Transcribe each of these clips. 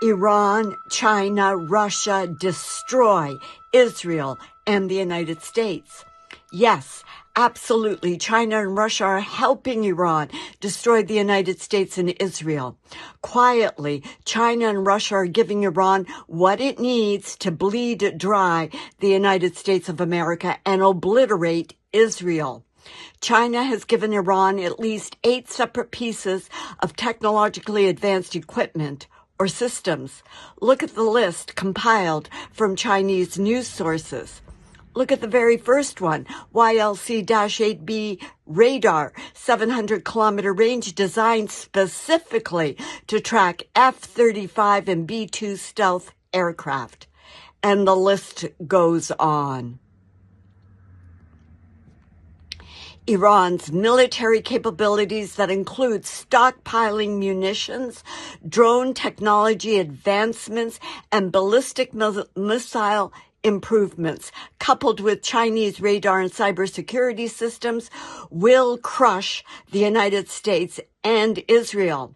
Iran, China, Russia destroy Israel and the United States. Yes, absolutely. China and Russia are helping Iran destroy the United States and Israel. Quietly, China and Russia are giving Iran what it needs to bleed dry the United States of America and obliterate Israel. China has given Iran at least 8 separate pieces of technologically advanced equipment or systems. Look at the list compiled from Chinese news sources. Look at the very first one, YLC-8B radar, 700-kilometer range, designed specifically to track F-35 and B-2 stealth aircraft. And the list goes on. Iran's military capabilities that include stockpiling munitions, drone technology advancements, and ballistic missile improvements, coupled with Chinese radar and cybersecurity systems, will crush the United States and Israel.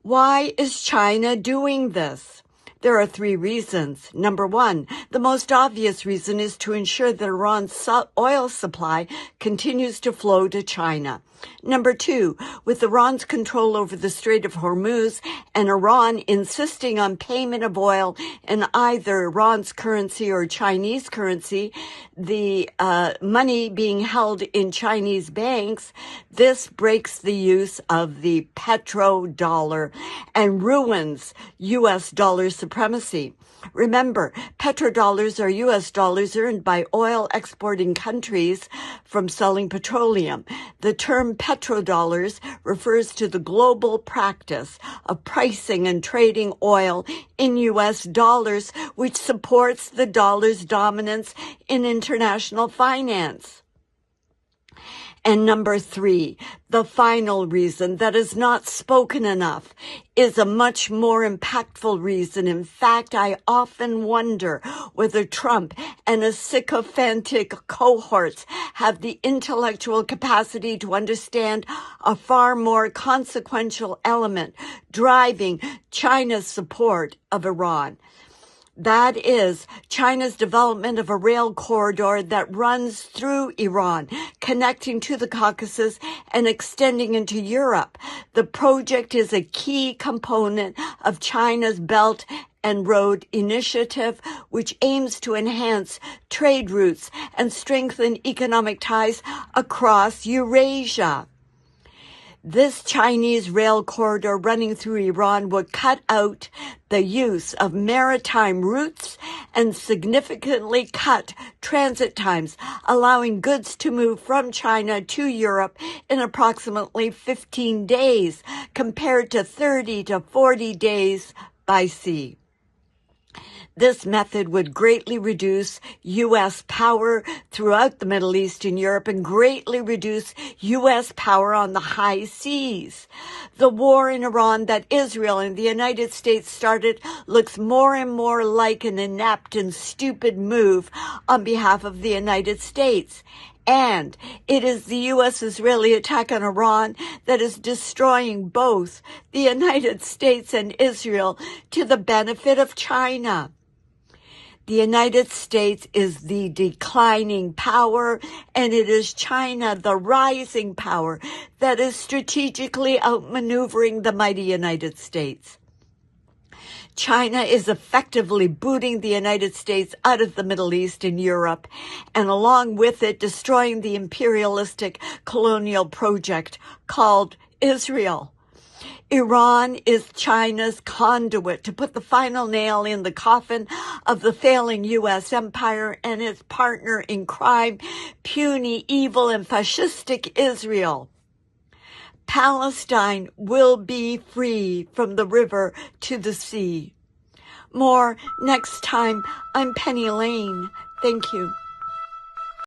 Why is China doing this? There are 3 reasons. Number 1, the most obvious reason is to ensure that Iran's oil supply continues to flow to China. Number 2, with Iran's control over the Strait of Hormuz and Iran insisting on payment of oil in either Iran's currency or Chinese currency, the money being held in Chinese banks, this breaks the use of the petrodollar and ruins U.S. dollar supremacy. Remember, petrodollars are U.S. dollars earned by oil exporting countries from selling petroleum. The term petrodollars refers to the global practice of pricing and trading oil in U.S. dollars, which supports the dollar's dominance in international finance. And number 3, the final reason that is not spoken enough is a much more impactful reason. In fact, I often wonder whether Trump and his sycophantic cohorts have the intellectual capacity to understand a far more consequential element driving China's support of Iran. That is China's development of a rail corridor that runs through Iran, connecting to the Caucasus and extending into Europe. The project is a key component of China's Belt and Road Initiative, which aims to enhance trade routes and strengthen economic ties across Eurasia. This Chinese rail corridor running through Iran would cut out the use of maritime routes and significantly cut transit times, allowing goods to move from China to Europe in approximately 15 days, compared to 30 to 40 days by sea. This method would greatly reduce U.S. power throughout the Middle East and Europe and greatly reduce U.S. power on the high seas. The war in Iran that Israel and the United States started looks more and more like an inept and stupid move on behalf of the United States. And it is the U.S.-Israeli attack on Iran that is destroying both the United States and Israel to the benefit of China. The United States is the declining power, and it is China, the rising power, that is strategically outmaneuvering the mighty United States. China is effectively booting the United States out of the Middle East and Europe, and along with it, destroying the imperialistic colonial project called Israel. Iran is China's conduit to put the final nail in the coffin of the failing U.S. empire and its partner in crime, puny, evil, and fascistic Israel. Palestine will be free from the river to the sea. More next time. I'm Penny Lane. Thank you.